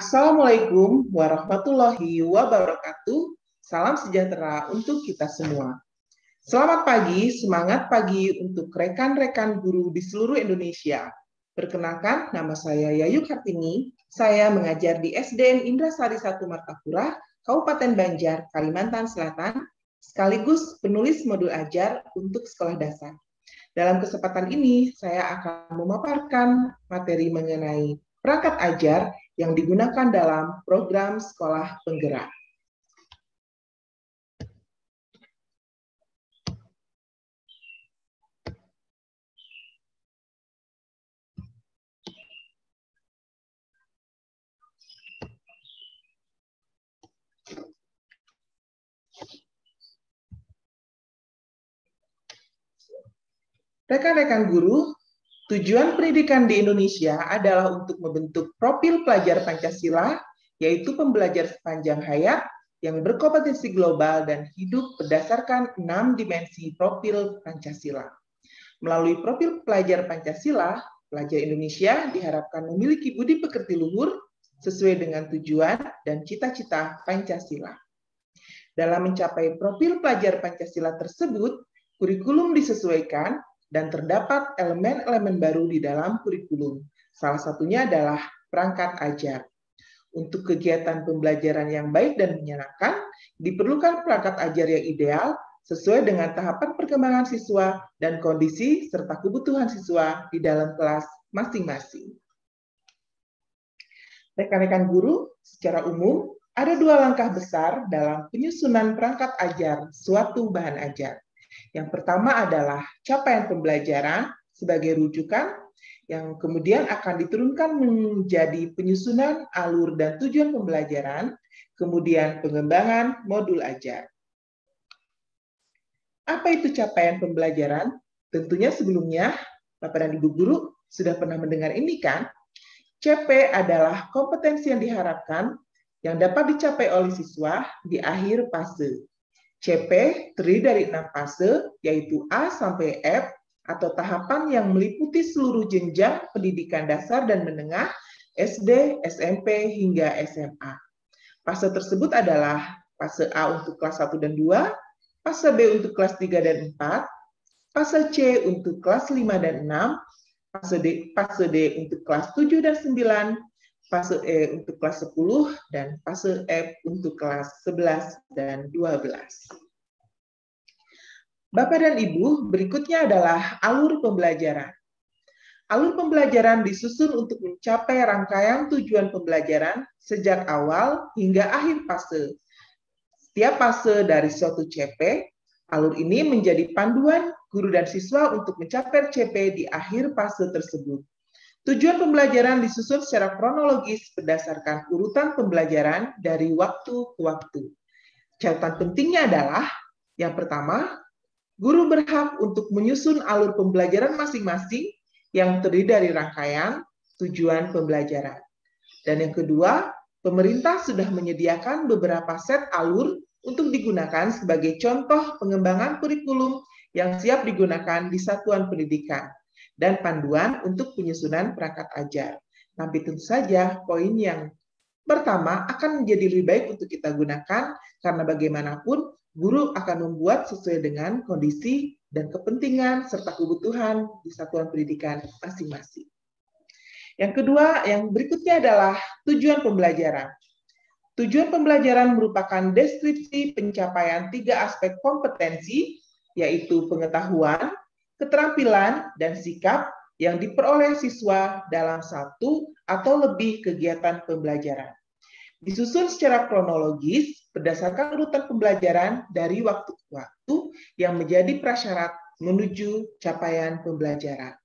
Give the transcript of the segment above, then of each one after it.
Assalamualaikum warahmatullahi wabarakatuh. Salam sejahtera untuk kita semua. Selamat pagi, semangat pagi untuk rekan-rekan guru di seluruh Indonesia. Perkenalkan, nama saya Yayu Kartini. Saya mengajar di SDN Indrasari 1 Martapura, Kabupaten Banjar, Kalimantan Selatan, sekaligus penulis modul ajar untuk sekolah dasar. Dalam kesempatan ini, saya akan memaparkan materi mengenai perangkat ajar yang digunakan dalam program sekolah penggerak. Rekan-rekan guru, tujuan pendidikan di Indonesia adalah untuk membentuk profil pelajar Pancasila, yaitu pembelajar sepanjang hayat yang berkompetensi global dan hidup berdasarkan 6 dimensi profil Pancasila. Melalui profil pelajar Pancasila, pelajar Indonesia diharapkan memiliki budi pekerti luhur sesuai dengan tujuan dan cita-cita Pancasila. Dalam mencapai profil pelajar Pancasila tersebut, kurikulum disesuaikan dan terdapat elemen-elemen baru di dalam kurikulum. Salah satunya adalah perangkat ajar. Untuk kegiatan pembelajaran yang baik dan menyenangkan, diperlukan perangkat ajar yang ideal sesuai dengan tahapan perkembangan siswa dan kondisi serta kebutuhan siswa di dalam kelas masing-masing. Rekan-rekan guru, secara umum, ada 2 langkah besar dalam penyusunan perangkat ajar suatu bahan ajar. Yang pertama adalah capaian pembelajaran sebagai rujukan, yang kemudian akan diturunkan menjadi penyusunan alur dan tujuan pembelajaran, kemudian pengembangan modul ajar. Apa itu capaian pembelajaran? Tentunya sebelumnya, Bapak dan Ibu guru sudah pernah mendengar ini kan? CP adalah kompetensi yang diharapkan yang dapat dicapai oleh siswa di akhir fase. CP terdiri dari 6 fase, yaitu A sampai F, atau tahapan yang meliputi seluruh jenjang pendidikan dasar dan menengah, SD, SMP, hingga SMA. Fase tersebut adalah fase A untuk kelas 1 dan 2, fase B untuk kelas 3 dan 4, fase C untuk kelas 5 dan 6, fase D untuk kelas 7 dan 9, fase E untuk kelas 10, dan fase F untuk kelas 11 dan 12. Bapak dan Ibu, berikutnya adalah alur pembelajaran. Alur pembelajaran disusun untuk mencapai rangkaian tujuan pembelajaran sejak awal hingga akhir fase. Setiap fase dari suatu CP, alur ini menjadi panduan guru dan siswa untuk mencapai CP di akhir fase tersebut. Tujuan pembelajaran disusun secara kronologis berdasarkan urutan pembelajaran dari waktu ke waktu. Catatan pentingnya adalah, yang pertama, guru berhak untuk menyusun alur pembelajaran masing-masing yang terdiri dari rangkaian tujuan pembelajaran. Dan yang kedua, pemerintah sudah menyediakan beberapa set alur untuk digunakan sebagai contoh pengembangan kurikulum yang siap digunakan di satuan pendidikan dan panduan untuk penyusunan perangkat ajar. Tapi tentu saja poin yang pertama akan menjadi lebih baik untuk kita gunakan karena bagaimanapun guru akan membuat sesuai dengan kondisi dan kepentingan serta kebutuhan di satuan pendidikan masing-masing. Yang kedua, yang berikutnya adalah tujuan pembelajaran. Tujuan pembelajaran merupakan deskripsi pencapaian 3 aspek kompetensi, yaitu pengetahuan, keterampilan, dan sikap yang diperoleh siswa dalam 1 atau lebih kegiatan pembelajaran. Disusun secara kronologis berdasarkan urutan pembelajaran dari waktu ke waktu yang menjadi prasyarat menuju capaian pembelajaran.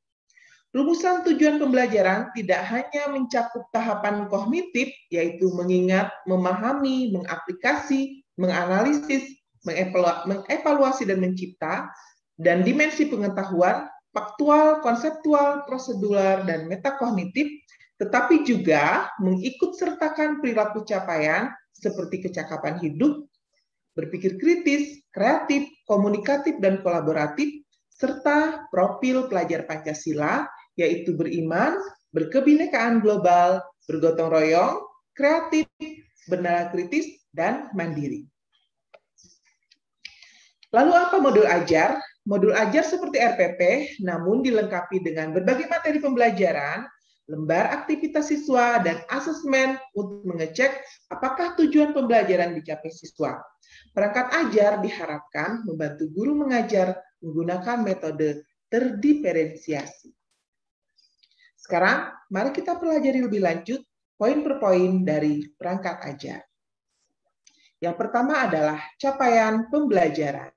Rumusan tujuan pembelajaran tidak hanya mencakup tahapan kognitif, yaitu mengingat, memahami, mengaplikasi, menganalisis, mengevaluasi, dan mencipta, dan dimensi pengetahuan, faktual, konseptual, prosedural, dan metakognitif, tetapi juga mengikut sertakan perilaku capaian seperti kecakapan hidup, berpikir kritis, kreatif, komunikatif, dan kolaboratif, serta profil pelajar Pancasila, yaitu beriman, berkebinekaan global, bergotong royong, kreatif, bernalar kritis, dan mandiri. Lalu apa modul ajar? Modul ajar seperti RPP, namun dilengkapi dengan berbagai materi pembelajaran, lembar aktivitas siswa, dan asesmen untuk mengecek apakah tujuan pembelajaran dicapai siswa. Perangkat ajar diharapkan membantu guru mengajar menggunakan metode terdiferensiasi. Sekarang, mari kita pelajari lebih lanjut poin per poin dari perangkat ajar. Yang pertama adalah capaian pembelajaran.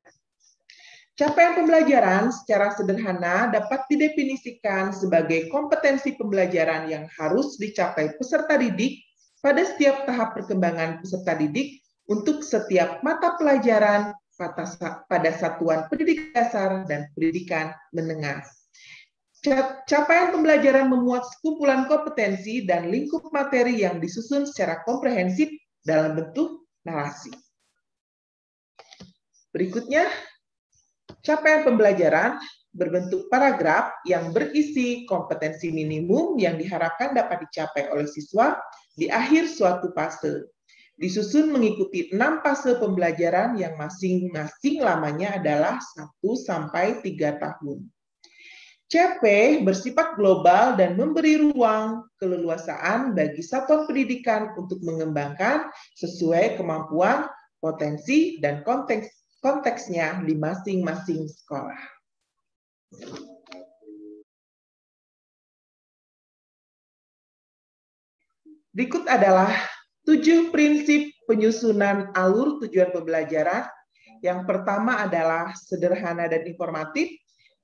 Capaian pembelajaran secara sederhana dapat didefinisikan sebagai kompetensi pembelajaran yang harus dicapai peserta didik pada setiap tahap perkembangan peserta didik untuk setiap mata pelajaran pada satuan pendidikan dasar dan pendidikan menengah. Capaian pembelajaran memuat sekumpulan kompetensi dan lingkup materi yang disusun secara komprehensif dalam bentuk narasi. Berikutnya, capaian pembelajaran berbentuk paragraf yang berisi kompetensi minimum yang diharapkan dapat dicapai oleh siswa di akhir suatu fase. Disusun mengikuti 6 fase pembelajaran yang masing-masing lamanya adalah 1-3 tahun. CP bersifat global dan memberi ruang keleluasaan bagi satuan pendidikan untuk mengembangkan sesuai kemampuan, potensi, dan konteksnya di masing-masing sekolah. Berikut adalah 7 prinsip penyusunan alur tujuan pembelajaran. Yang pertama adalah sederhana dan informatif.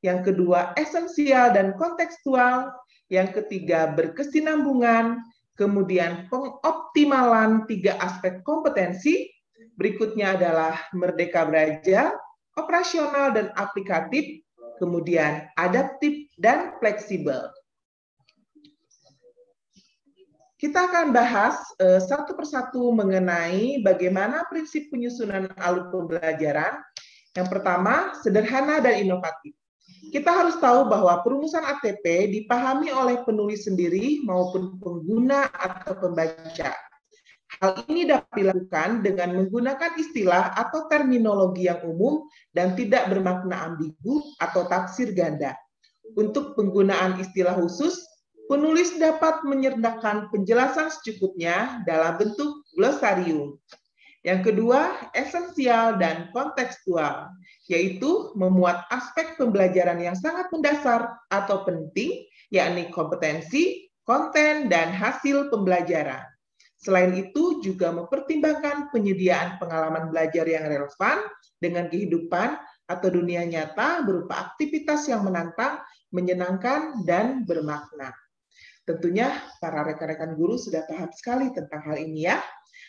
Yang kedua, esensial dan kontekstual. Yang ketiga, berkesinambungan. Kemudian pengoptimalan 3 aspek kompetensi. Berikutnya adalah merdeka belajar, operasional dan aplikatif, kemudian adaptif dan fleksibel. Kita akan bahas satu persatu mengenai bagaimana prinsip penyusunan alur pembelajaran. Yang pertama, sederhana dan inovatif. Kita harus tahu bahwa perumusan ATP dipahami oleh penulis sendiri maupun pengguna atau pembaca. Hal ini dapat dilakukan dengan menggunakan istilah atau terminologi yang umum dan tidak bermakna ambigu atau tafsir ganda. Untuk penggunaan istilah khusus, penulis dapat menyertakan penjelasan secukupnya dalam bentuk glosarium. Yang kedua, esensial dan kontekstual, yaitu memuat aspek pembelajaran yang sangat mendasar atau penting, yakni kompetensi, konten, dan hasil pembelajaran. Selain itu, juga mempertimbangkan penyediaan pengalaman belajar yang relevan dengan kehidupan atau dunia nyata berupa aktivitas yang menantang, menyenangkan, dan bermakna. Tentunya para rekan-rekan guru sudah paham sekali tentang hal ini ya.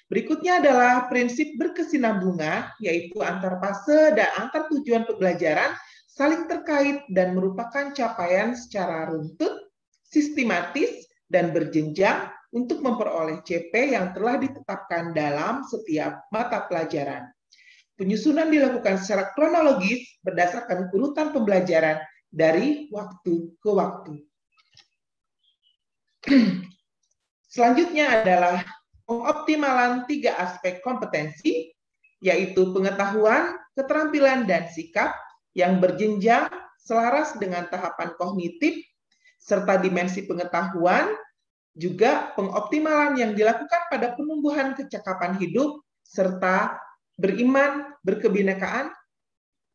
Berikutnya adalah prinsip berkesinambungan, yaitu antar fase dan antar tujuan pembelajaran saling terkait dan merupakan capaian secara runtut, sistematis, dan berjenjang untuk memperoleh CP yang telah ditetapkan dalam setiap mata pelajaran. Penyusunan dilakukan secara kronologis berdasarkan urutan pembelajaran dari waktu ke waktu. Selanjutnya adalah pengoptimalan 3 aspek kompetensi, yaitu pengetahuan, keterampilan, dan sikap yang berjenjang selaras dengan tahapan kognitif, serta dimensi pengetahuan, juga pengoptimalan yang dilakukan pada penumbuhan kecakapan hidup, serta beriman, berkebinekaan,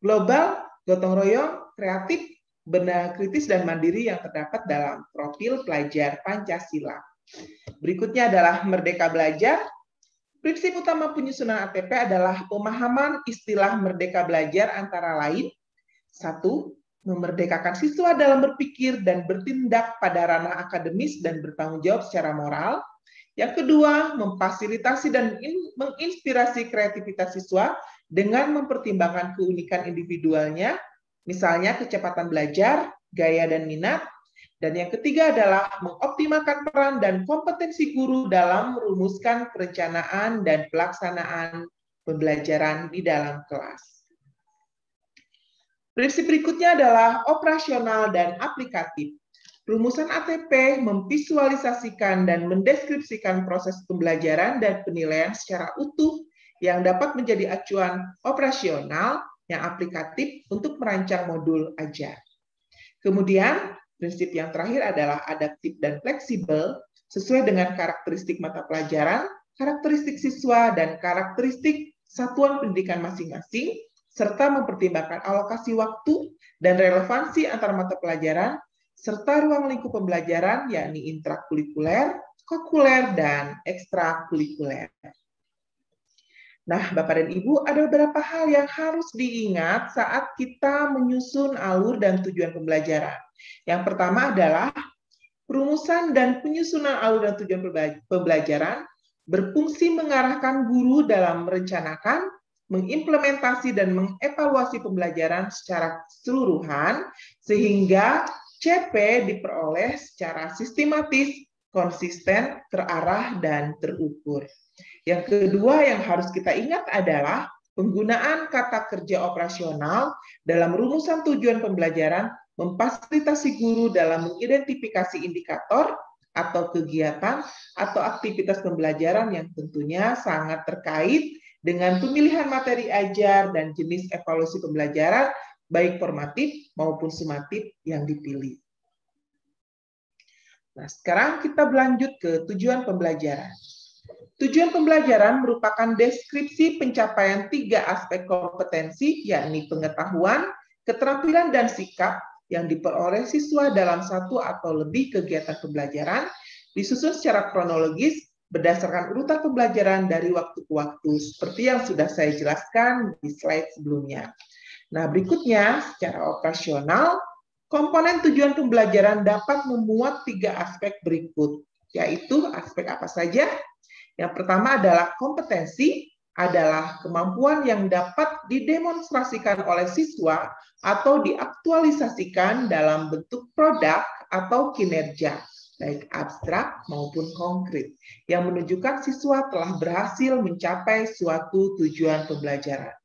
global, gotong royong, kreatif, bernalar kritis, dan mandiri yang terdapat dalam profil pelajar Pancasila. Berikutnya adalah merdeka belajar. Prinsip utama penyusunan ATP adalah pemahaman istilah merdeka belajar antara lain, 1. Memerdekakan siswa dalam berpikir dan bertindak pada ranah akademis dan bertanggung jawab secara moral. Yang kedua, memfasilitasi dan menginspirasi kreativitas siswa dengan mempertimbangkan keunikan individualnya, misalnya kecepatan belajar, gaya dan minat. Dan yang ketiga adalah mengoptimalkan peran dan kompetensi guru dalam merumuskan perencanaan dan pelaksanaan pembelajaran di dalam kelas. Prinsip berikutnya adalah operasional dan aplikatif. Rumusan ATP memvisualisasikan dan mendeskripsikan proses pembelajaran dan penilaian secara utuh yang dapat menjadi acuan operasional yang aplikatif untuk merancang modul ajar. Kemudian, prinsip yang terakhir adalah adaptif dan fleksibel sesuai dengan karakteristik mata pelajaran, karakteristik siswa, dan karakteristik satuan pendidikan masing-masing, serta mempertimbangkan alokasi waktu dan relevansi antara mata pelajaran, serta ruang lingkup pembelajaran, yakni intrakurikuler, kokurikuler, dan ekstrakurikuler. Nah, Bapak dan Ibu, ada beberapa hal yang harus diingat saat kita menyusun alur dan tujuan pembelajaran. Yang pertama adalah perumusan dan penyusunan alur dan tujuan pembelajaran berfungsi mengarahkan guru dalam merencanakan, mengimplementasi, dan mengevaluasi pembelajaran secara keseluruhan, sehingga CP diperoleh secara sistematis, konsisten, terarah, dan terukur. Yang kedua yang harus kita ingat adalah penggunaan kata kerja operasional dalam rumusan tujuan pembelajaran memfasilitasi guru dalam mengidentifikasi indikator atau kegiatan atau aktivitas pembelajaran yang tentunya sangat terkait dengan pemilihan materi ajar dan jenis evaluasi pembelajaran, baik formatif maupun sumatif yang dipilih. Nah, sekarang kita berlanjut ke tujuan pembelajaran. Tujuan pembelajaran merupakan deskripsi pencapaian 3 aspek kompetensi, yakni pengetahuan, keterampilan, dan sikap yang diperoleh siswa dalam satu atau lebih kegiatan pembelajaran, disusun secara kronologis berdasarkan urutan pembelajaran dari waktu ke waktu, seperti yang sudah saya jelaskan di slide sebelumnya. Nah, berikutnya, secara operasional, komponen tujuan pembelajaran dapat memuat 3 aspek berikut, yaitu aspek apa saja? Yang pertama adalah kompetensi, adalah kemampuan yang dapat didemonstrasikan oleh siswa atau diaktualisasikan dalam bentuk produk atau kinerja, baik abstrak maupun konkret, yang menunjukkan siswa telah berhasil mencapai suatu tujuan pembelajaran.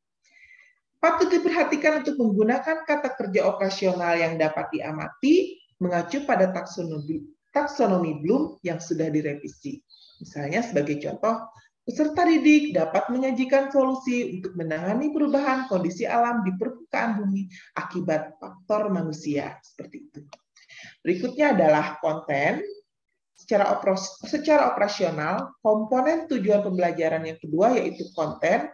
Patut diperhatikan untuk menggunakan kata kerja operasional yang dapat diamati mengacu pada taksonomi Bloom yang sudah direvisi. Misalnya sebagai contoh, peserta didik dapat menyajikan solusi untuk menangani perubahan kondisi alam di permukaan bumi akibat faktor manusia. Seperti itu. Berikutnya adalah konten. Secara operasional, komponen tujuan pembelajaran yang kedua yaitu konten.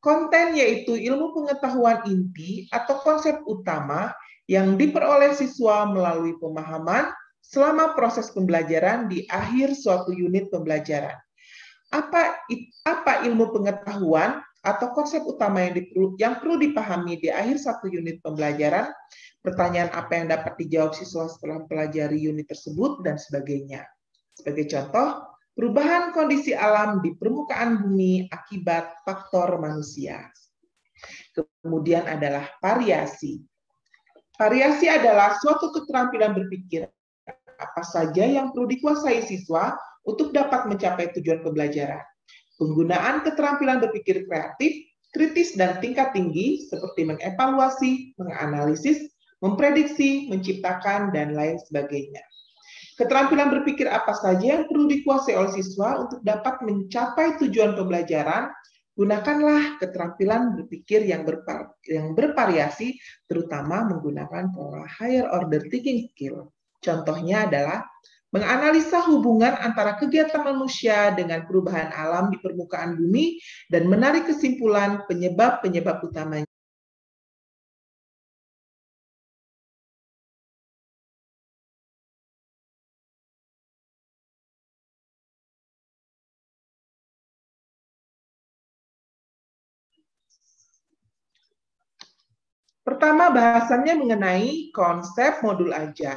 Konten yaitu ilmu pengetahuan inti atau konsep utama yang diperoleh siswa melalui pemahaman selama proses pembelajaran di akhir suatu unit pembelajaran. Apa ilmu pengetahuan atau konsep utama yang perlu dipahami di akhir satu unit pembelajaran? Pertanyaan apa yang dapat dijawab siswa setelah mempelajari unit tersebut, dan sebagainya. Sebagai contoh, perubahan kondisi alam di permukaan bumi akibat faktor manusia. Kemudian adalah variasi. Variasi adalah suatu keterampilan berpikir apa saja yang perlu dikuasai siswa untuk dapat mencapai tujuan pembelajaran. Penggunaan keterampilan berpikir kreatif, kritis, dan tingkat tinggi seperti mengevaluasi, menganalisis, memprediksi, menciptakan, dan lain sebagainya. Keterampilan berpikir apa saja yang perlu dikuasai oleh siswa untuk dapat mencapai tujuan pembelajaran. Gunakanlah keterampilan berpikir yang bervariasi, terutama menggunakan pola higher order thinking skill. Contohnya adalah menganalisa hubungan antara kegiatan manusia dengan perubahan alam di permukaan bumi dan menarik kesimpulan penyebab-penyebab utamanya. Pertama, bahasannya mengenai konsep modul ajar.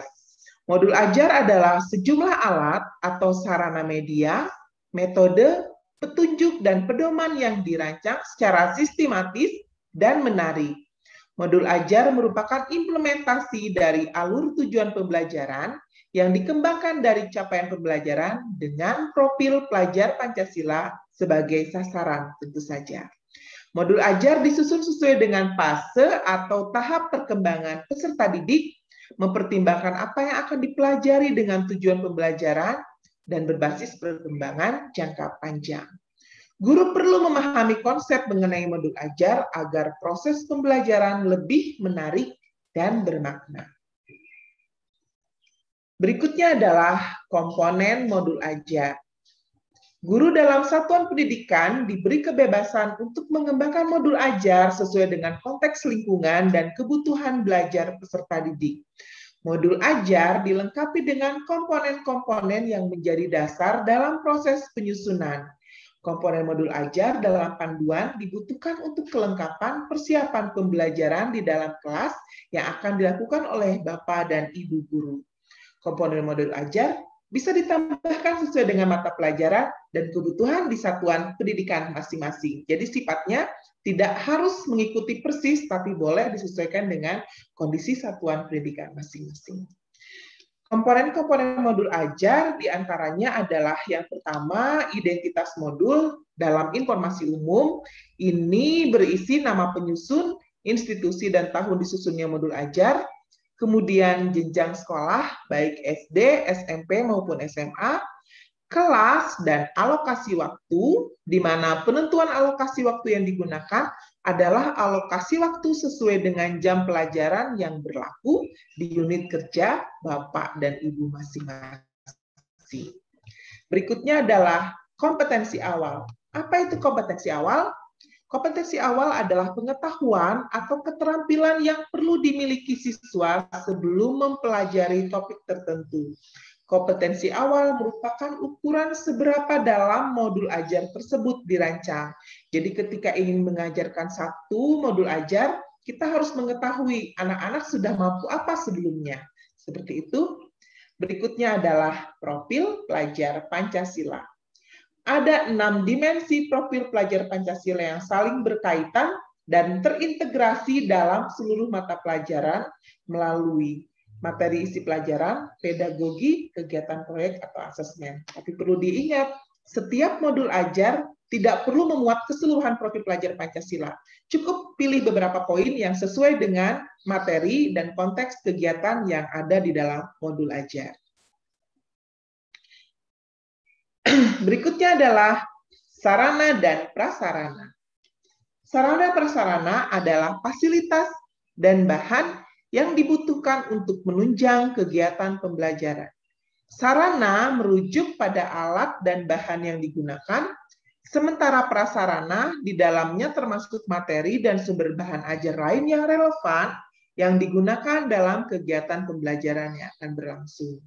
Modul ajar adalah sejumlah alat atau sarana media, metode, petunjuk, dan pedoman yang dirancang secara sistematis dan menarik. Modul ajar merupakan implementasi dari alur tujuan pembelajaran yang dikembangkan dari capaian pembelajaran dengan profil pelajar Pancasila sebagai sasaran tentu saja. Modul ajar disusun sesuai dengan fase atau tahap perkembangan peserta didik, mempertimbangkan apa yang akan dipelajari dengan tujuan pembelajaran, dan berbasis perkembangan jangka panjang. Guru perlu memahami konsep mengenai modul ajar agar proses pembelajaran lebih menarik dan bermakna. Berikutnya adalah komponen modul ajar. Guru dalam satuan pendidikan diberi kebebasan untuk mengembangkan modul ajar sesuai dengan konteks lingkungan dan kebutuhan belajar peserta didik. Modul ajar dilengkapi dengan komponen-komponen yang menjadi dasar dalam proses penyusunan. Komponen modul ajar dalam panduan dibutuhkan untuk kelengkapan persiapan pembelajaran di dalam kelas yang akan dilakukan oleh Bapak dan Ibu guru. Komponen modul ajar bisa ditambahkan sesuai dengan mata pelajaran dan kebutuhan di satuan pendidikan masing-masing. Jadi sifatnya tidak harus mengikuti persis, tapi boleh disesuaikan dengan kondisi satuan pendidikan masing-masing. Komponen-komponen modul ajar diantaranya adalah yang pertama, identitas modul dalam informasi umum. Ini berisi nama penyusun, institusi dan tahun disusunnya modul ajar, kemudian jenjang sekolah, baik SD, SMP maupun SMA, kelas, dan alokasi waktu, di mana penentuan alokasi waktu yang digunakan adalah alokasi waktu sesuai dengan jam pelajaran yang berlaku di unit kerja Bapak dan Ibu masing-masing. Berikutnya adalah kompetensi awal. Apa itu kompetensi awal? Kompetensi awal adalah pengetahuan atau keterampilan yang perlu dimiliki siswa sebelum mempelajari topik tertentu. Kompetensi awal merupakan ukuran seberapa dalam modul ajar tersebut dirancang. Jadi ketika ingin mengajarkan satu modul ajar, kita harus mengetahui anak-anak sudah mampu apa sebelumnya. Seperti itu. Berikutnya adalah profil pelajar Pancasila. Ada 6 dimensi profil pelajar Pancasila yang saling berkaitan dan terintegrasi dalam seluruh mata pelajaran melalui materi isi pelajaran, pedagogi, kegiatan proyek, atau asesmen. Tapi perlu diingat, setiap modul ajar tidak perlu memuat keseluruhan profil pelajar Pancasila. Cukup pilih beberapa poin yang sesuai dengan materi dan konteks kegiatan yang ada di dalam modul ajar. Berikutnya adalah sarana dan prasarana. Sarana prasarana adalah fasilitas dan bahan yang dibutuhkan untuk menunjang kegiatan pembelajaran. Sarana merujuk pada alat dan bahan yang digunakan, sementara prasarana di dalamnya termasuk materi dan sumber bahan ajar lain yang relevan yang digunakan dalam kegiatan pembelajaran yang akan berlangsung.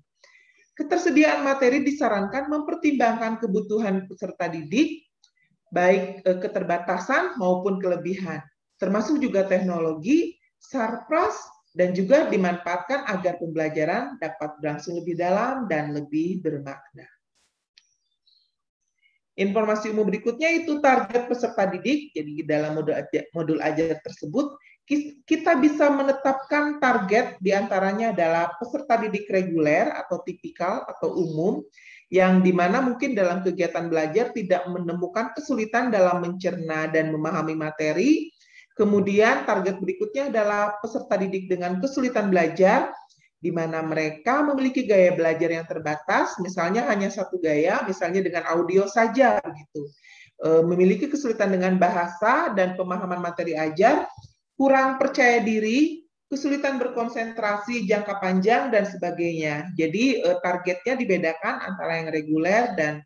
Ketersediaan materi disarankan mempertimbangkan kebutuhan peserta didik, baik keterbatasan maupun kelebihan, termasuk juga teknologi, sarpras, dan juga dimanfaatkan agar pembelajaran dapat berlangsung lebih dalam dan lebih bermakna. Informasi umum berikutnya itu target peserta didik. Jadi dalam modul ajar tersebut, kita bisa menetapkan target diantaranya adalah peserta didik reguler atau tipikal atau umum, yang dimana mungkin dalam kegiatan belajar tidak menemukan kesulitan dalam mencerna dan memahami materi. Kemudian target berikutnya adalah peserta didik dengan kesulitan belajar, di mana mereka memiliki gaya belajar yang terbatas, misalnya hanya satu gaya, misalnya dengan audio saja, gitu. Memiliki kesulitan dengan bahasa dan pemahaman materi ajar, kurang percaya diri, kesulitan berkonsentrasi jangka panjang, dan sebagainya. Jadi targetnya dibedakan antara yang reguler dan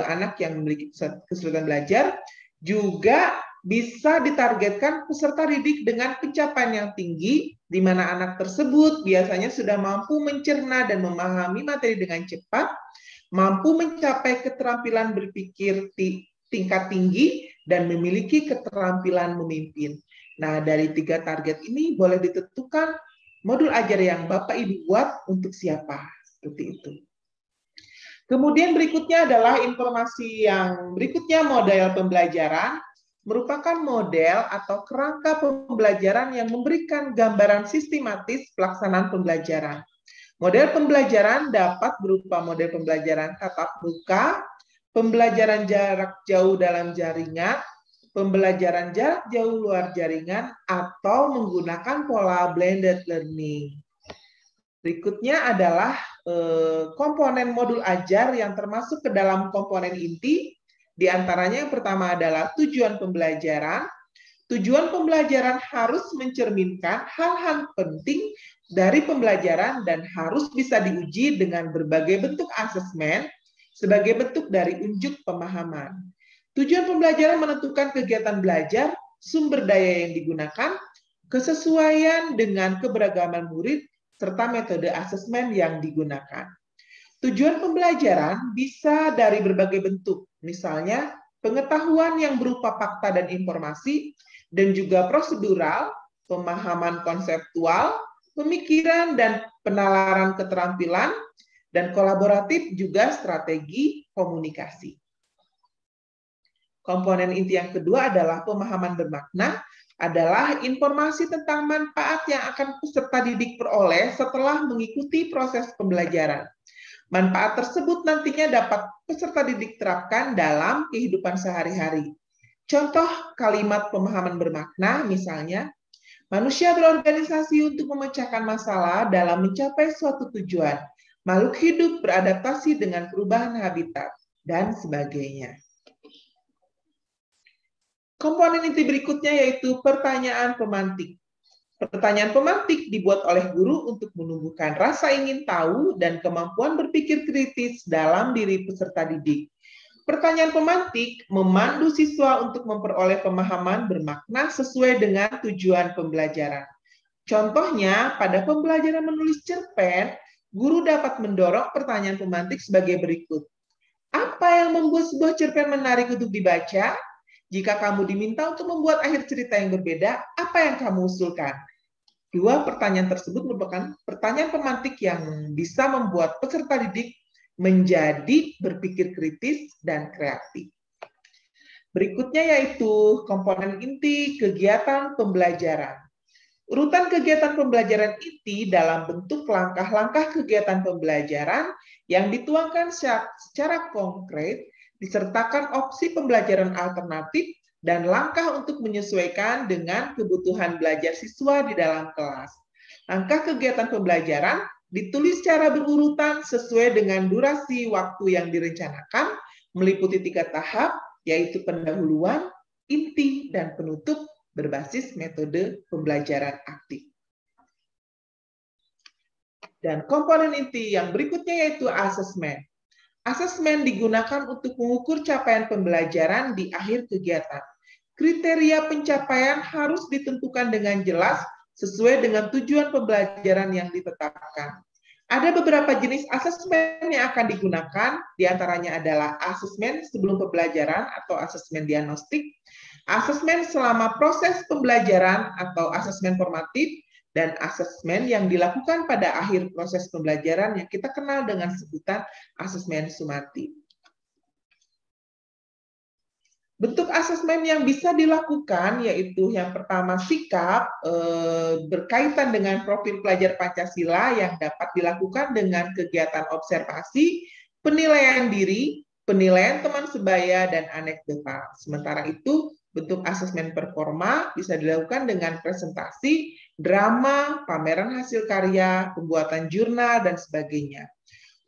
anak yang memiliki kesulitan belajar. Juga bisa ditargetkan peserta didik dengan pencapaian yang tinggi, di mana anak tersebut biasanya sudah mampu mencerna dan memahami materi dengan cepat, mampu mencapai keterampilan berpikir tingkat tinggi, dan memiliki keterampilan memimpin. Nah, dari 3 target ini boleh ditentukan modul ajar yang Bapak Ibu buat untuk siapa, seperti itu. Kemudian berikutnya adalah informasi yang berikutnya, model pembelajaran. Merupakan model atau kerangka pembelajaran yang memberikan gambaran sistematis pelaksanaan pembelajaran. Model pembelajaran dapat berupa model pembelajaran tatap muka, pembelajaran jarak jauh dalam jaringan, pembelajaran jarak jauh luar jaringan, atau menggunakan pola blended learning. Berikutnya adalah komponen modul ajar yang termasuk ke dalam komponen inti. Di antaranya yang pertama adalah tujuan pembelajaran. Tujuan pembelajaran harus mencerminkan hal-hal penting dari pembelajaran dan harus bisa diuji dengan berbagai bentuk asesmen sebagai bentuk dari unjuk pemahaman. Tujuan pembelajaran menentukan kegiatan belajar, sumber daya yang digunakan, kesesuaian dengan keberagaman murid, serta metode asesmen yang digunakan. Tujuan pembelajaran bisa dari berbagai bentuk, misalnya pengetahuan yang berupa fakta dan informasi, dan juga prosedural, pemahaman konseptual, pemikiran dan penalaran keterampilan, dan kolaboratif juga strategi komunikasi. Komponen inti yang kedua adalah pemahaman bermakna, adalah informasi tentang manfaat yang akan peserta didik peroleh setelah mengikuti proses pembelajaran. Manfaat tersebut nantinya dapat peserta didik terapkan dalam kehidupan sehari-hari. Contoh kalimat pemahaman bermakna misalnya, manusia berorganisasi untuk memecahkan masalah dalam mencapai suatu tujuan. Makhluk hidup beradaptasi dengan perubahan habitat, dan sebagainya. Komponen inti berikutnya yaitu pertanyaan pemantik. Pertanyaan pemantik dibuat oleh guru untuk menumbuhkan rasa ingin tahu dan kemampuan berpikir kritis dalam diri peserta didik. Pertanyaan pemantik memandu siswa untuk memperoleh pemahaman bermakna sesuai dengan tujuan pembelajaran. Contohnya, pada pembelajaran menulis cerpen, guru dapat mendorong pertanyaan pemantik sebagai berikut. Apa yang membuat sebuah cerpen menarik untuk dibaca? Jika kamu diminta untuk membuat akhir cerita yang berbeda, apa yang kamu usulkan? Dua pertanyaan tersebut merupakan pertanyaan pemantik yang bisa membuat peserta didik menjadi berpikir kritis dan kreatif. Berikutnya yaitu komponen inti kegiatan pembelajaran. Urutan kegiatan pembelajaran inti dalam bentuk langkah-langkah kegiatan pembelajaran yang dituangkan secara konkret, disertakan opsi pembelajaran alternatif dan langkah untuk menyesuaikan dengan kebutuhan belajar siswa di dalam kelas. Langkah kegiatan pembelajaran ditulis secara berurutan sesuai dengan durasi waktu yang direncanakan, meliputi 3 tahap, yaitu pendahuluan, inti, dan penutup berbasis metode pembelajaran aktif. Dan komponen inti yang berikutnya yaitu asesmen. Asesmen digunakan untuk mengukur capaian pembelajaran di akhir kegiatan. Kriteria pencapaian harus ditentukan dengan jelas sesuai dengan tujuan pembelajaran yang ditetapkan. Ada beberapa jenis asesmen yang akan digunakan, diantaranya adalah asesmen sebelum pembelajaran atau asesmen diagnostik, asesmen selama proses pembelajaran atau asesmen formatif, dan asesmen yang dilakukan pada akhir proses pembelajaran yang kita kenal dengan sebutan asesmen sumatif. Bentuk asesmen yang bisa dilakukan yaitu yang pertama sikap berkaitan dengan profil pelajar Pancasila yang dapat dilakukan dengan kegiatan observasi, penilaian diri, penilaian teman sebaya, dan anekdota. Sementara itu bentuk asesmen performa bisa dilakukan dengan presentasi, drama, pameran hasil karya, pembuatan jurnal, dan sebagainya.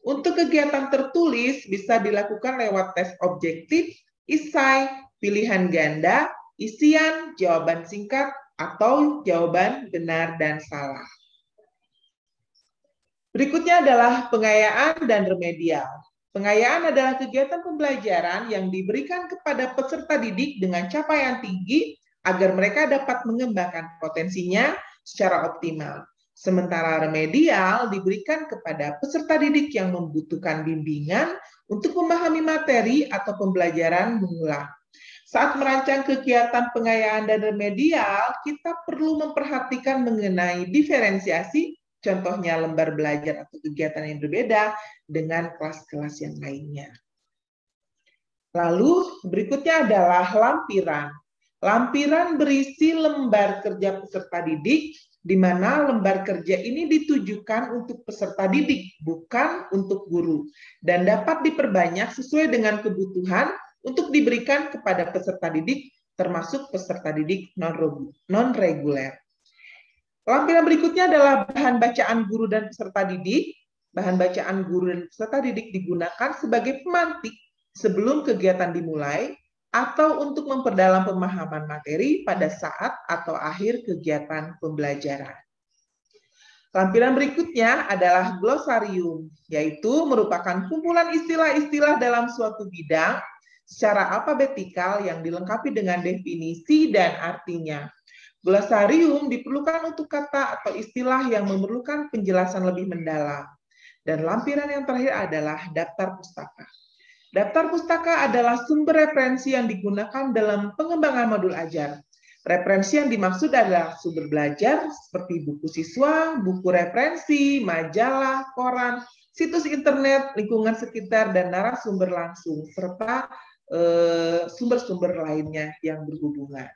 Untuk kegiatan tertulis bisa dilakukan lewat tes objektif, esai, pilihan ganda, isian, jawaban singkat, atau jawaban benar dan salah. Berikutnya adalah pengayaan dan remedial. Pengayaan adalah kegiatan pembelajaran yang diberikan kepada peserta didik dengan capaian tinggi agar mereka dapat mengembangkan potensinya secara optimal. Sementara remedial diberikan kepada peserta didik yang membutuhkan bimbingan untuk memahami materi atau pembelajaran mengulang. Saat merancang kegiatan pengayaan dan remedial, kita perlu memperhatikan mengenai diferensiasi, contohnya lembar belajar atau kegiatan yang berbeda dengan kelas-kelas yang lainnya. Lalu berikutnya adalah lampiran. Lampiran berisi lembar kerja peserta didik, di mana lembar kerja ini ditujukan untuk peserta didik, bukan untuk guru, dan dapat diperbanyak sesuai dengan kebutuhan untuk diberikan kepada peserta didik termasuk peserta didik non-reguler. Lampiran berikutnya adalah bahan bacaan guru dan peserta didik. Bahan bacaan guru dan peserta didik digunakan sebagai pemantik sebelum kegiatan dimulai atau untuk memperdalam pemahaman materi pada saat atau akhir kegiatan pembelajaran. Lampiran berikutnya adalah glosarium, yaitu merupakan kumpulan istilah-istilah dalam suatu bidang secara alfabetikal yang dilengkapi dengan definisi dan artinya. Glosarium diperlukan untuk kata atau istilah yang memerlukan penjelasan lebih mendalam. Dan lampiran yang terakhir adalah daftar pustaka. Daftar pustaka adalah sumber referensi yang digunakan dalam pengembangan modul ajar. Referensi yang dimaksud adalah sumber belajar seperti buku siswa, buku referensi, majalah, koran, situs internet, lingkungan sekitar, dan narasumber langsung, serta sumber-sumber lainnya yang berhubungan.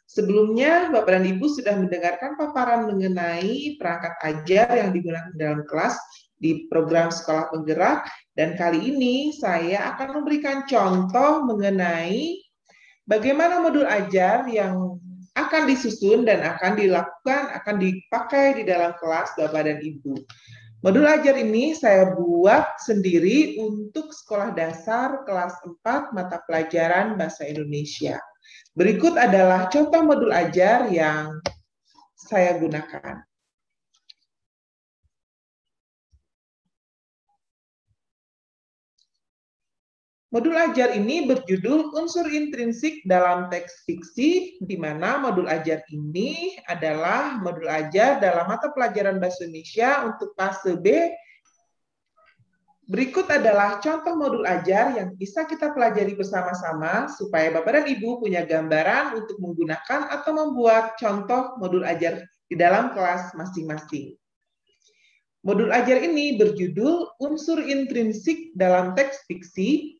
Sebelumnya, Bapak dan Ibu sudah mendengarkan paparan mengenai perangkat ajar yang digunakan dalam kelas di program Sekolah Penggerak, dan kali ini saya akan memberikan contoh mengenai bagaimana modul ajar yang akan disusun dan akan dipakai di dalam kelas Bapak dan Ibu. Modul ajar ini saya buat sendiri untuk sekolah dasar kelas 4 mata pelajaran Bahasa Indonesia. Berikut adalah contoh modul ajar yang saya gunakan. Modul ajar ini berjudul unsur intrinsik dalam teks fiksi, di mana modul ajar ini adalah modul ajar dalam mata pelajaran Bahasa Indonesia untuk fase B. Berikut adalah contoh modul ajar yang bisa kita pelajari bersama-sama supaya Bapak dan Ibu punya gambaran untuk menggunakan atau membuat contoh modul ajar di dalam kelas masing-masing. Modul ajar ini berjudul unsur intrinsik dalam teks fiksi,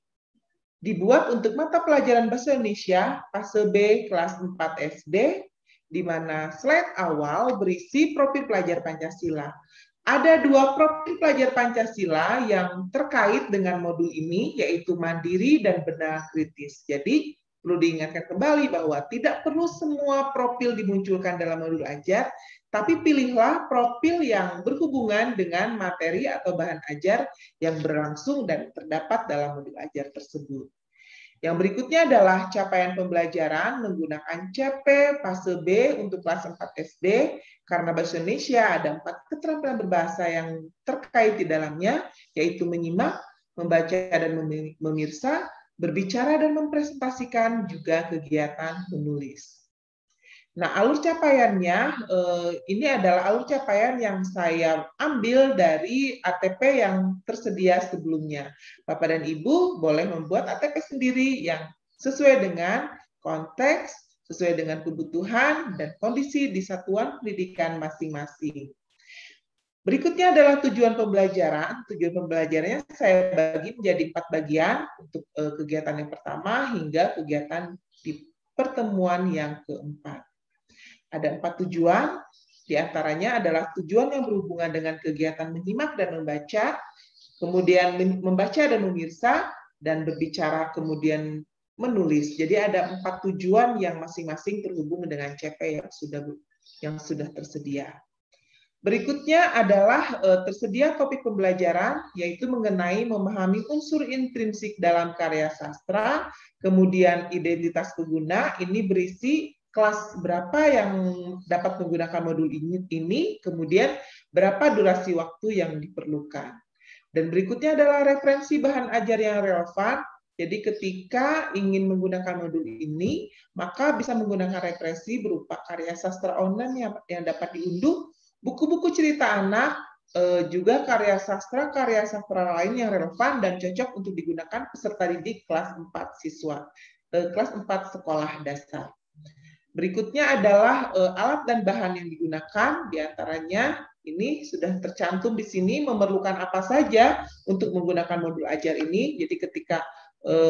dibuat untuk mata pelajaran Bahasa Indonesia fase B kelas 4 SD, di mana slide awal berisi profil pelajar Pancasila. Ada 2 profil pelajar Pancasila yang terkait dengan modul ini, yaitu mandiri dan benar kritis. Jadi, perlu diingatkan kembali bahwa tidak perlu semua profil dimunculkan dalam modul ajar, tapi pilihlah profil yang berhubungan dengan materi atau bahan ajar yang berlangsung dan terdapat dalam modul ajar tersebut. Yang berikutnya adalah capaian pembelajaran menggunakan CP fase B untuk kelas 4 SD, karena Bahasa Indonesia ada 4 keterampilan berbahasa yang terkait di dalamnya, yaitu menyimak, membaca dan memirsa, berbicara dan mempresentasikan, juga kegiatan menulis. Nah, alur capaiannya, ini adalah alur capaian yang saya ambil dari ATP yang tersedia sebelumnya. Bapak dan Ibu boleh membuat ATP sendiri yang sesuai dengan konteks, sesuai dengan kebutuhan dan kondisi di satuan pendidikan masing-masing. Berikutnya adalah tujuan pembelajaran. Tujuan pembelajarannya saya bagi menjadi 4 bagian untuk kegiatan yang pertama hingga kegiatan di pertemuan yang keempat. Ada 4 tujuan, diantaranya adalah tujuan yang berhubungan dengan kegiatan menyimak dan membaca, kemudian membaca dan memirsa, dan berbicara, kemudian menulis. Jadi ada 4 tujuan yang masing-masing terhubung dengan CP yang sudah tersedia. Berikutnya adalah tersedia topik pembelajaran, yaitu mengenai memahami unsur intrinsik dalam karya sastra, kemudian identitas pengguna, ini berisi kelas berapa yang dapat menggunakan modul ini, kemudian berapa durasi waktu yang diperlukan. Dan berikutnya adalah referensi bahan ajar yang relevan. Jadi ketika ingin menggunakan modul ini, maka bisa menggunakan referensi berupa karya sastra online yang dapat diunduh, buku-buku cerita anak, juga karya sastra lain yang relevan dan cocok untuk digunakan peserta didik kelas 4 siswa, kelas 4 sekolah dasar. Berikutnya adalah alat dan bahan yang digunakan, diantaranya ini sudah tercantum di sini memerlukan apa saja untuk menggunakan modul ajar ini. Jadi ketika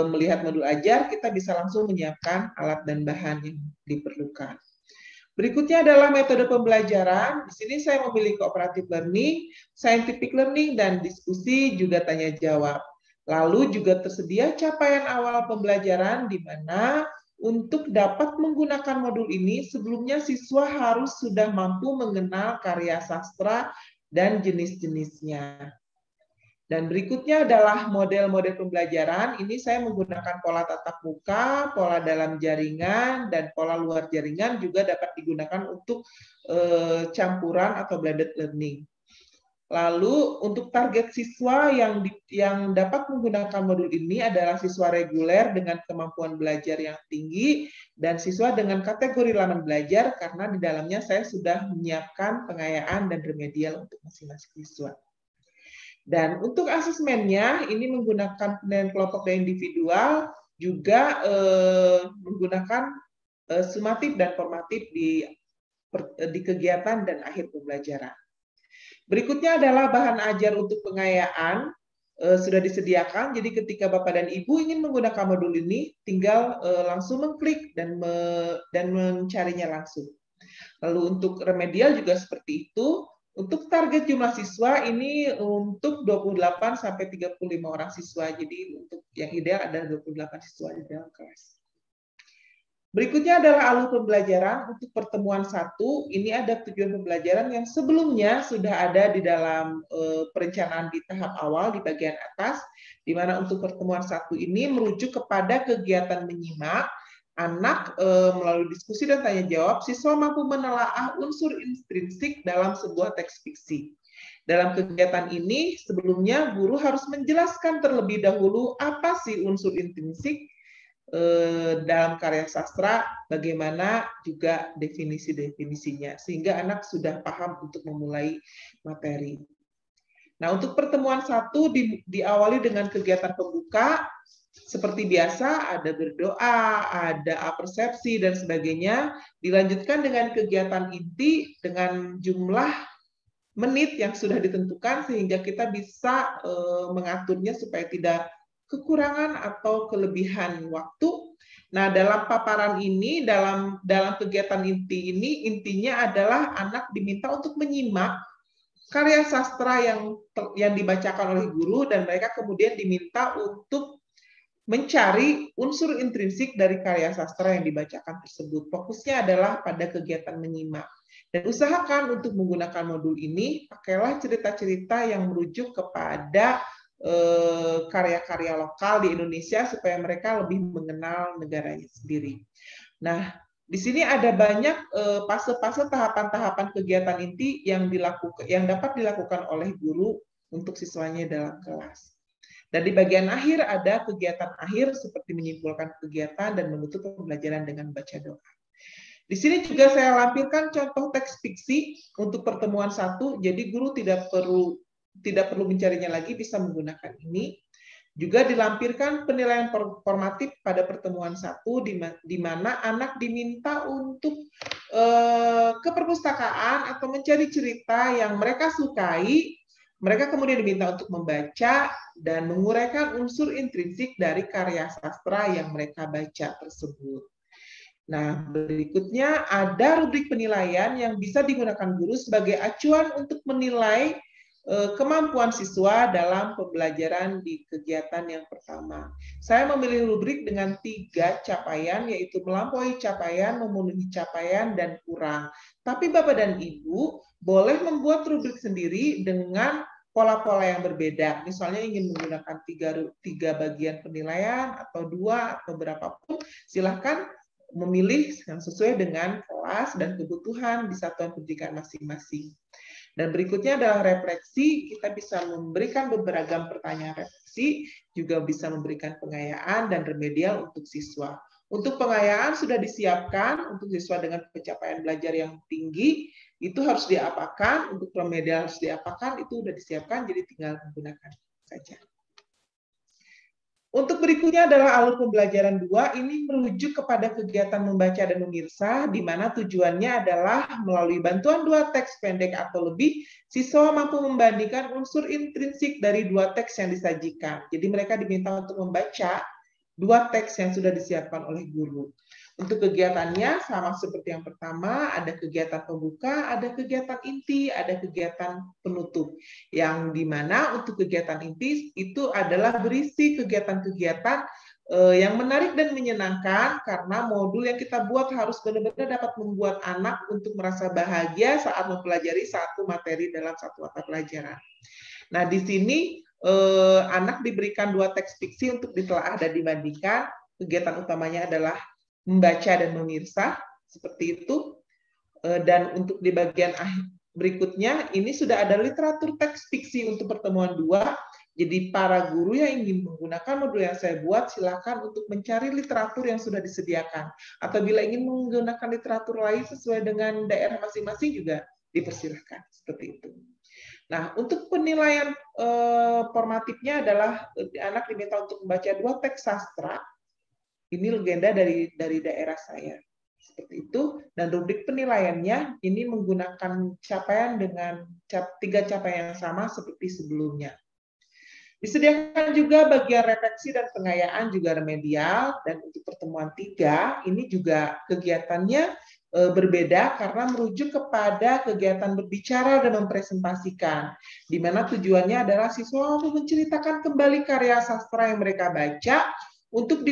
melihat modul ajar, kita bisa langsung menyiapkan alat dan bahan yang diperlukan. Berikutnya adalah metode pembelajaran. Di sini saya memilih cooperative learning, scientific learning, dan diskusi juga tanya jawab. Lalu juga tersedia capaian awal pembelajaran di mana untuk dapat menggunakan modul ini sebelumnya siswa harus sudah mampu mengenal karya sastra dan jenis-jenisnya. Dan berikutnya adalah model-model pembelajaran. Ini saya menggunakan pola tatap muka, pola dalam jaringan, dan pola luar jaringan juga dapat digunakan untuk campuran atau blended learning. Lalu untuk target siswa yang dapat menggunakan modul ini adalah siswa reguler dengan kemampuan belajar yang tinggi dan siswa dengan kategori laman belajar karena di dalamnya saya sudah menyiapkan pengayaan dan remedial untuk masing-masing siswa. Dan untuk asesmennya, ini menggunakan penilaian kelompok dan individual, juga menggunakan sumatif dan formatif di kegiatan dan akhir pembelajaran. Berikutnya adalah bahan ajar untuk pengayaan, sudah disediakan, jadi ketika Bapak dan Ibu ingin menggunakan modul ini, tinggal langsung mengklik dan mencarinya langsung. Lalu untuk remedial juga seperti itu. Untuk target jumlah siswa ini untuk 28 sampai 35 orang siswa. Jadi untuk yang ideal adalah 28 siswa di dalam kelas. Berikutnya adalah alur pembelajaran. Untuk pertemuan 1, ini ada tujuan pembelajaran yang sebelumnya sudah ada di dalam perencanaan di tahap awal di bagian atas, di mana untuk pertemuan 1 ini merujuk kepada kegiatan menyimak, anak melalui diskusi dan tanya jawab, siswa mampu menelaah unsur intrinsik dalam sebuah teks fiksi. Dalam kegiatan ini, sebelumnya guru harus menjelaskan terlebih dahulu apa sih unsur intrinsik dalam karya sastra, bagaimana juga definisi-definisinya, sehingga anak sudah paham untuk memulai materi. Nah, untuk pertemuan 1 diawali dengan kegiatan pembuka. Seperti biasa, ada berdoa, ada persepsi, dan sebagainya. Dilanjutkan dengan kegiatan inti dengan jumlah menit yang sudah ditentukan, sehingga kita bisa mengaturnya supaya tidak kekurangan atau kelebihan waktu. Nah, dalam paparan ini, dalam kegiatan inti ini, intinya adalah anak diminta untuk menyimak karya sastra yang dibacakan oleh guru, dan mereka kemudian diminta untuk mencari unsur intrinsik dari karya sastra yang dibacakan tersebut. Fokusnya adalah pada kegiatan menyimak. Dan usahakan untuk menggunakan modul ini, pakailah cerita-cerita yang merujuk kepada karya-karya lokal di Indonesia supaya mereka lebih mengenal negaranya sendiri. Nah, di sini ada banyak fase-fase tahapan-tahapan kegiatan inti yang dapat dilakukan oleh guru untuk siswanya dalam kelas. Dan di bagian akhir ada kegiatan akhir seperti menyimpulkan kegiatan dan menutup pembelajaran dengan baca doa. Di sini juga saya lampirkan contoh teks fiksi untuk pertemuan 1, jadi guru tidak perlu mencarinya lagi, bisa menggunakan ini. Juga dilampirkan penilaian formatif pada pertemuan 1, di mana anak diminta untuk ke perpustakaan atau mencari cerita yang mereka sukai. Mereka kemudian diminta untuk membaca dan menguraikan unsur intrinsik dari karya sastra yang mereka baca tersebut. Nah, berikutnya ada rubrik penilaian yang bisa digunakan guru sebagai acuan untuk menilai kemampuan siswa dalam pembelajaran di kegiatan yang pertama. Saya memilih rubrik dengan 3 capaian, yaitu melampaui capaian, memenuhi capaian, dan kurang. Tapi Bapak dan Ibu boleh membuat rubrik sendiri dengan pola-pola yang berbeda. Misalnya ingin menggunakan 3 bagian penilaian, atau 2, atau berapapun, silahkan memilih yang sesuai dengan kelas dan kebutuhan di satuan pendidikan masing-masing. Dan berikutnya adalah refleksi. Kita bisa memberikan beberapa pertanyaan refleksi, juga bisa memberikan pengayaan dan remedial untuk siswa. Untuk pengayaan sudah disiapkan untuk siswa dengan pencapaian belajar yang tinggi, itu harus diapakan. Untuk remedial harus diapakan, itu sudah disiapkan, jadi tinggal menggunakan saja. Untuk berikutnya adalah alur pembelajaran 2, ini merujuk kepada kegiatan membaca dan memirsa, di mana tujuannya adalah melalui bantuan 2 teks pendek atau lebih, siswa mampu membandingkan unsur intrinsik dari 2 teks yang disajikan. Jadi mereka diminta untuk membaca dua teks yang sudah disiapkan oleh guru. Untuk kegiatannya sama seperti yang pertama, ada kegiatan pembuka, ada kegiatan inti, ada kegiatan penutup. Yang dimana untuk kegiatan inti itu adalah berisi kegiatan-kegiatan yang menarik dan menyenangkan, karena modul yang kita buat harus benar-benar dapat membuat anak untuk merasa bahagia saat mempelajari satu materi dalam satu mata pelajaran. Nah, di sini anak diberikan dua teks fiksi untuk ditelaah dan dibandingkan. Kegiatan utamanya adalah membaca dan memirsa, seperti itu. Dan untuk di bagian berikutnya, ini sudah ada literatur teks fiksi untuk pertemuan 2. Jadi para guru yang ingin menggunakan modul yang saya buat, silakan untuk mencari literatur yang sudah disediakan. Atau bila ingin menggunakan literatur lain sesuai dengan daerah masing-masing juga dipersilahkan. Seperti itu. Nah, untuk penilaian formatifnya adalah anak diminta untuk membaca 2 teks sastra. Ini legenda dari daerah saya. Seperti itu. Dan rubrik penilaiannya ini menggunakan capaian dengan 3 capaian yang sama seperti sebelumnya. Disediakan juga bagian refleksi dan pengayaan juga remedial. Dan untuk pertemuan 3, ini juga kegiatannya berbeda karena merujuk kepada kegiatan berbicara dan mempresentasikan, di mana tujuannya adalah siswa menceritakan kembali karya sastra yang mereka baca untuk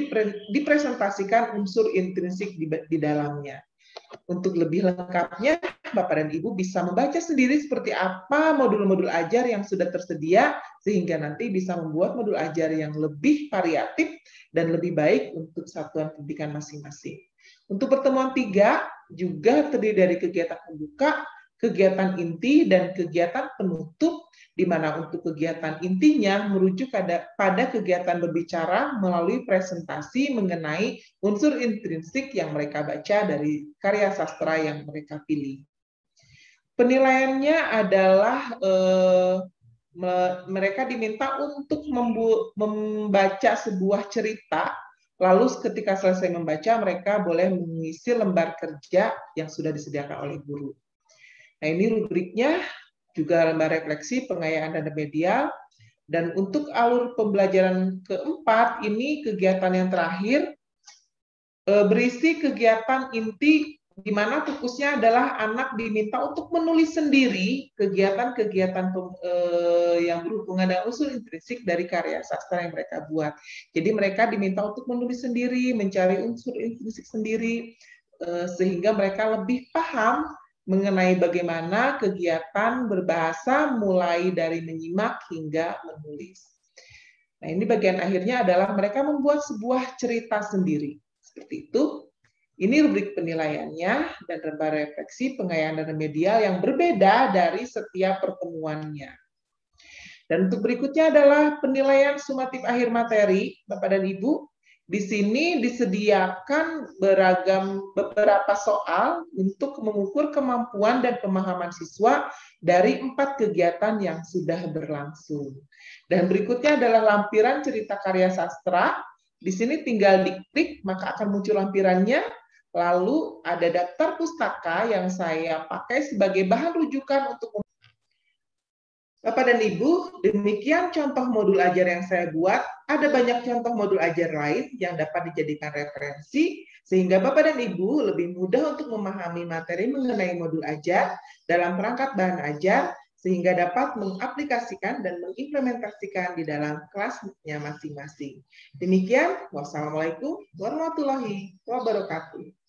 dipresentasikan unsur intrinsik di dalamnya. Untuk lebih lengkapnya, Bapak dan Ibu bisa membaca sendiri seperti apa modul-modul ajar yang sudah tersedia, sehingga nanti bisa membuat modul ajar yang lebih variatif dan lebih baik untuk satuan pendidikan masing-masing. Untuk pertemuan 3 juga terdiri dari kegiatan pembuka, kegiatan inti, dan kegiatan penutup, di mana untuk kegiatan intinya merujuk pada kegiatan berbicara melalui presentasi mengenai unsur intrinsik yang mereka baca dari karya sastra yang mereka pilih. Penilaiannya adalah mereka diminta untuk membaca sebuah cerita, lalu ketika selesai membaca mereka boleh mengisi lembar kerja yang sudah disediakan oleh guru. Nah, ini rubriknya, juga lembar refleksi, pengayaan dan remedial. Dan untuk alur pembelajaran keempat, ini kegiatan yang terakhir, berisi kegiatan inti, di mana fokusnya adalah anak diminta untuk menulis sendiri kegiatan-kegiatan yang berhubungan dengan unsur intrinsik dari karya sastra yang mereka buat. Jadi mereka diminta untuk menulis sendiri, mencari unsur intrinsik sendiri, sehingga mereka lebih paham mengenai bagaimana kegiatan berbahasa mulai dari menyimak hingga menulis. Nah, ini bagian akhirnya adalah mereka membuat sebuah cerita sendiri. Seperti itu. Ini rubrik penilaiannya dan lembar refleksi, pengayaan dan remedial yang berbeda dari setiap pertemuannya. Dan untuk berikutnya adalah penilaian sumatif akhir materi, Bapak dan Ibu. Di sini disediakan beberapa soal untuk mengukur kemampuan dan pemahaman siswa dari 4 kegiatan yang sudah berlangsung. Dan berikutnya adalah lampiran cerita karya sastra. Di sini tinggal diklik, maka akan muncul lampirannya. Lalu ada daftar pustaka yang saya pakai sebagai bahan rujukan untuk Bapak dan Ibu, demikian contoh modul ajar yang saya buat. Ada banyak contoh modul ajar lain yang dapat dijadikan referensi, sehingga Bapak dan Ibu lebih mudah untuk memahami materi mengenai modul ajar dalam perangkat bahan ajar, sehingga dapat mengaplikasikan dan mengimplementasikan di dalam kelasnya masing-masing. Demikian, wassalamualaikum warahmatullahi wabarakatuh.